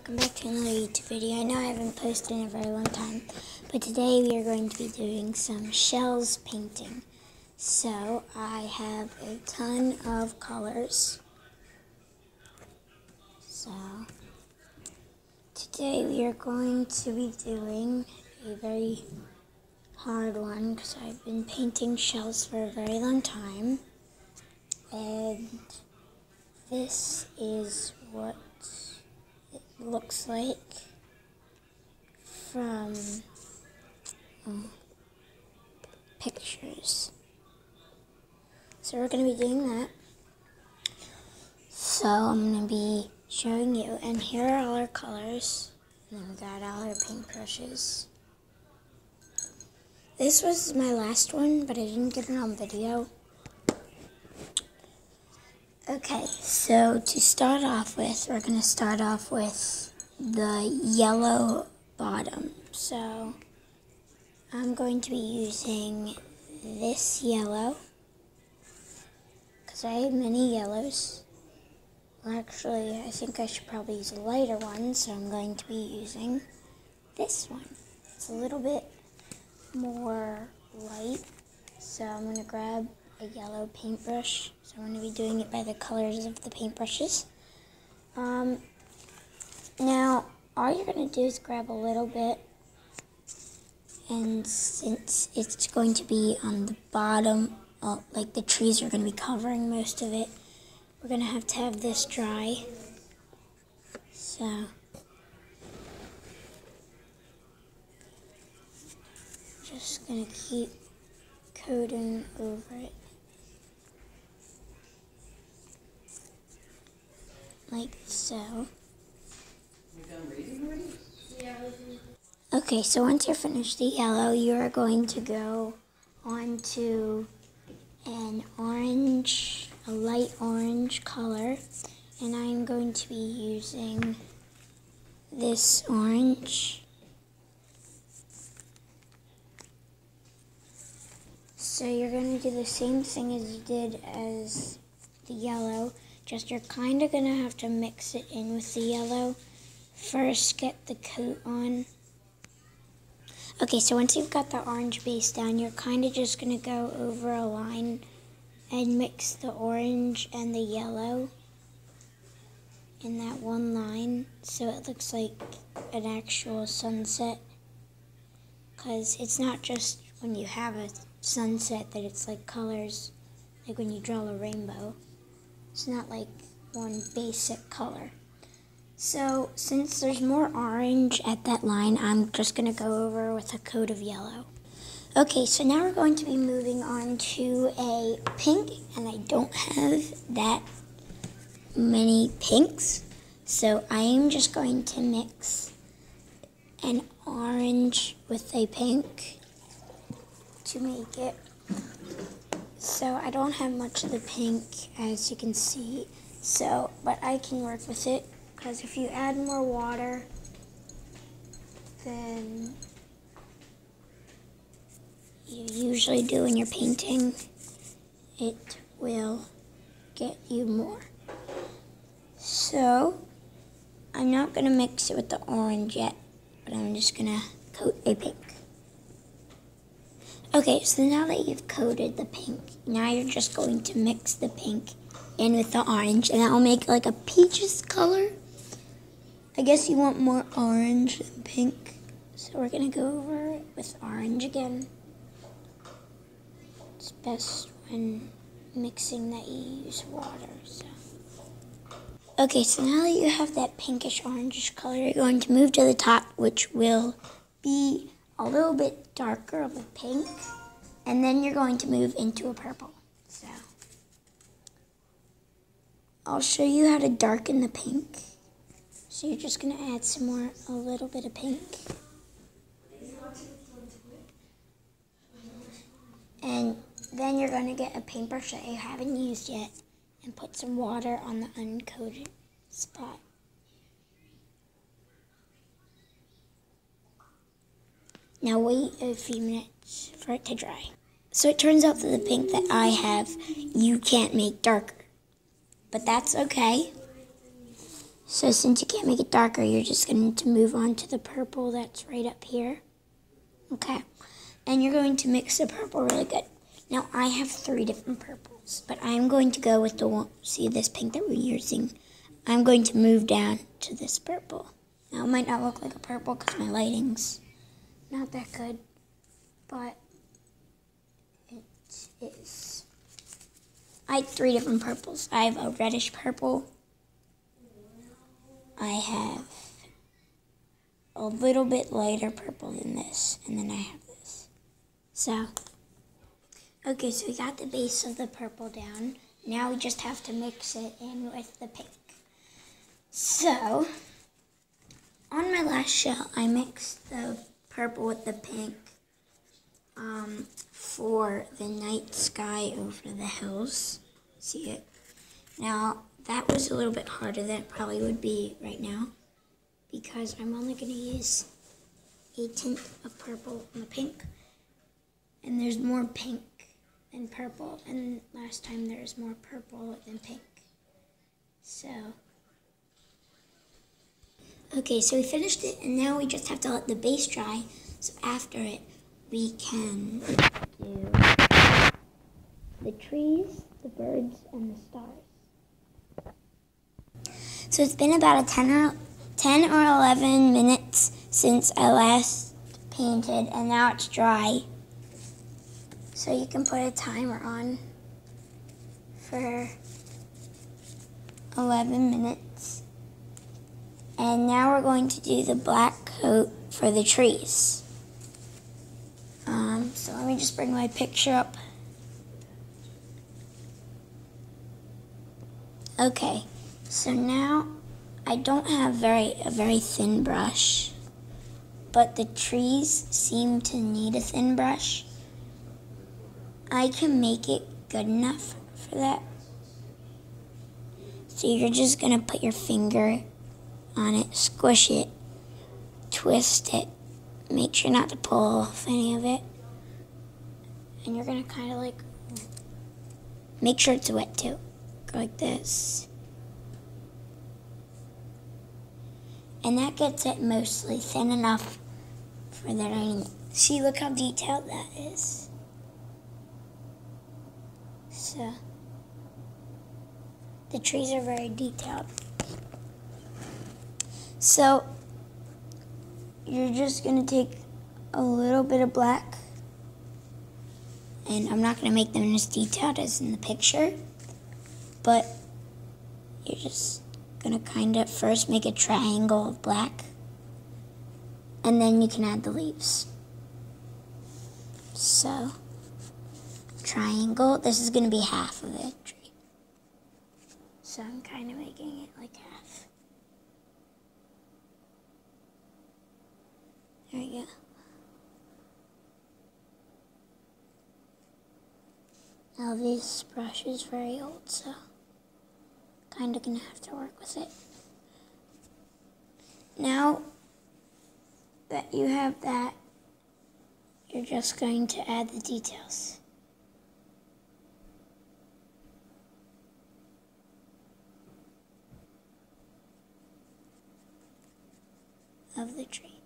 welcome back to another YouTube video. I know I haven't posted in a very long time, but today we are going to be doing some shells painting. So I have a ton of colors. So today we are going to be doing a very hard one because I've been painting shells for a very long time. And this is what it looks like from pictures. So we're going to be doing that. So I'm going to be showing you, and here are all our colors. And then we got all our paintbrushes. This was my last one, but I didn't get it on video. Okay, so to start off with, we're going to start off with the yellow bottom. So I'm going to be using this yellow because I have many yellows. Well, actually, I think I should probably use a lighter one, so I'm going to be using this one. It's a little bit more light, so I'm going to grab a yellow paintbrush. So I'm going to be doing it by the colors of the paintbrushes. Now, all you're going to do is grab a little bit, and since it's going to be on the bottom, like the trees are going to be covering most of it, we're going to have this dry. So just going to keep coating over it. Like so. You done reading already? Yeah. Okay, so once you're finished the yellow, you are going to go on to an orange, a light orange color, and I'm going to be using this orange. So you're going to do the same thing as you did as the yellow, just you're kind of going to have to mix it in with the yellow. First, get the coat on. Okay, so once you've got the orange base down, you're kind of just going to go over a line and mix the orange and the yellow in that one line so it looks like an actual sunset. Because it's not just when you have a sunset that it's like colors, like when you draw a rainbow. It's not like one basic color. So since there's more orange at that line, I'm just going to go over with a coat of yellow. Okay, so now we're going to be moving on to a pink, and I don't have that many pinks. So I am just going to mix an orange with a pink to make it. So I don't have much of the pink, as you can see, but I can work with it, because if you add more water, than you usually do when you're painting, it will get you more. So I'm not going to mix it with the orange yet, but I'm just going to coat a pink. Okay, so now that you've coated the pink, now you're just going to mix the pink in with the orange, and that will make like a peaches color. I guess you want more orange than pink, so we're going to go over it with orange again. It's best when mixing that you use water. So. Okay, so now that you have that pinkish orangish color, you're going to move to the top, which will be a little bit darker of a pink, and then you're going to move into a purple. So I'll show you how to darken the pink. So you're just going to add a little bit of pink. And then you're going to get a paintbrush that you haven't used yet and put some water on the uncoated spot. Now wait a few minutes for it to dry. So it turns out that the pink that I have, you can't make darker. But that's okay. So since you can't make it darker, you're just going to move on to the purple that's right up here. Okay. And you're going to mix the purple really good. Now I have 3 different purples, but I'm going to go with the one, see this pink that we're using? I'm going to move down to this purple. Now it might not look like a purple because my lighting's not that good, but it is. I have 3 different purples. I have a reddish purple. I have a little bit lighter purple than this, and then I have this. So, okay, so we got the base of the purple down. Now we just have to mix it in with the pink. So, on my last shell, I mixed the purple with the pink for the night sky over the hills. See it? Now, that was a little bit harder than it probably would be right now because I'm only going to use a tint of purple on the pink. And there's more pink than purple, and last time there was more purple than pink. So, okay, so we finished it, and now we just have to let the base dry. So after it, we can do the trees, the birds, and the stars. So it's been about 10 or 11 minutes since I last painted, and now it's dry. So you can put a timer on for 11 minutes. And now we're going to do the black coat for the trees. So let me just bring my picture up. Okay, so now I don't have a very thin brush, but the trees seem to need a thin brush. I can make it good enough for that. So you're just going to put your finger on it, squish it, twist it, make sure not to pull off any of it. And you're going to kind of like, make sure it's wet too. Go like this. And that gets it mostly thin enough for that I see, look how detailed that is. So, the trees are very detailed. So, you're just going to take a little bit of black, and I'm not going to make them as detailed as in the picture, but you're just going to kind of first make a triangle of black, and then you can add the leaves. So, triangle, this is going to be half of the tree. So I'm kind of making it like half. There we go. Now this brush is very old, so kind of going to have to work with it. Now that you have that, you're just going to add the details. Of the tree.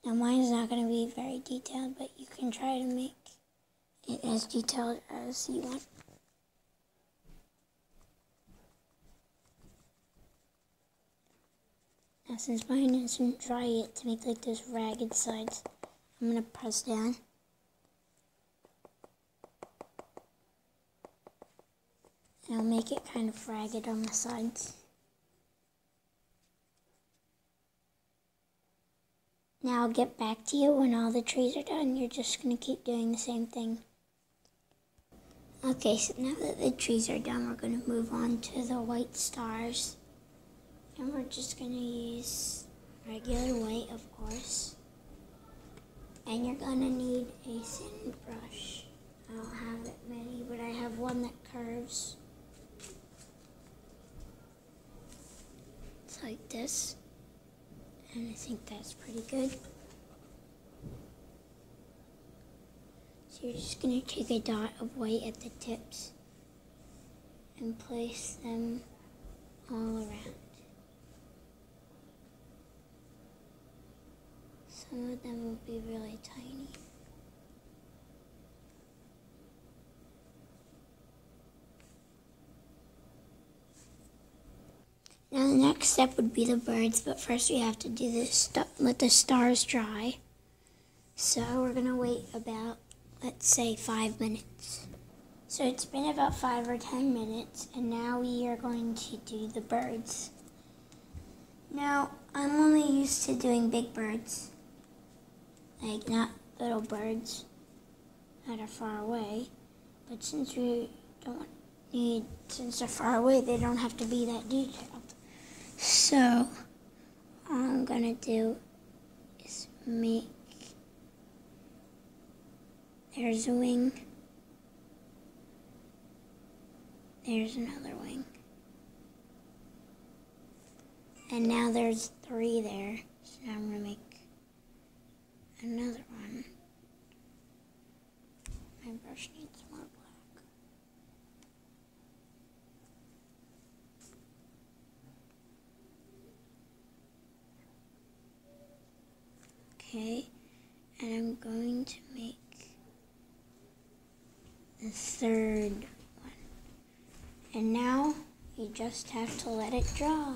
Now mine's not going to be very detailed, but you can try to make it as detailed as you want. Now since mine isn't dry yet, to make like those ragged sides, I'm going to press down. And I'll make it kind of ragged on the sides. Now I'll get back to you when all the trees are done. You're just going to keep doing the same thing. Okay, so now that the trees are done, we're going to move on to the white stars. And we're just going to use regular white, of course. And you're going to need a thin brush. I don't have that many, but I have one that curves. It's like this. And I think that's pretty good. So you're just going to take a dot of white at the tips and place them all around. Some of them will be really tiny. Now the next step would be the birds, but first we have to do this let the stars dry. So we're gonna wait about, let's say, 5 minutes. So it's been about 5 or 10 minutes, and now we are going to do the birds. Now, I'm only used to doing big birds, like not little birds that are far away. But since since they're far away, they don't have to be that detailed. So, all I'm gonna do is there's a wing, there's another wing, and now there's 3 there, so now I'm gonna make another one. My brush needs more black. Okay, and I'm going to make the 3rd one. And now you just have to let it dry.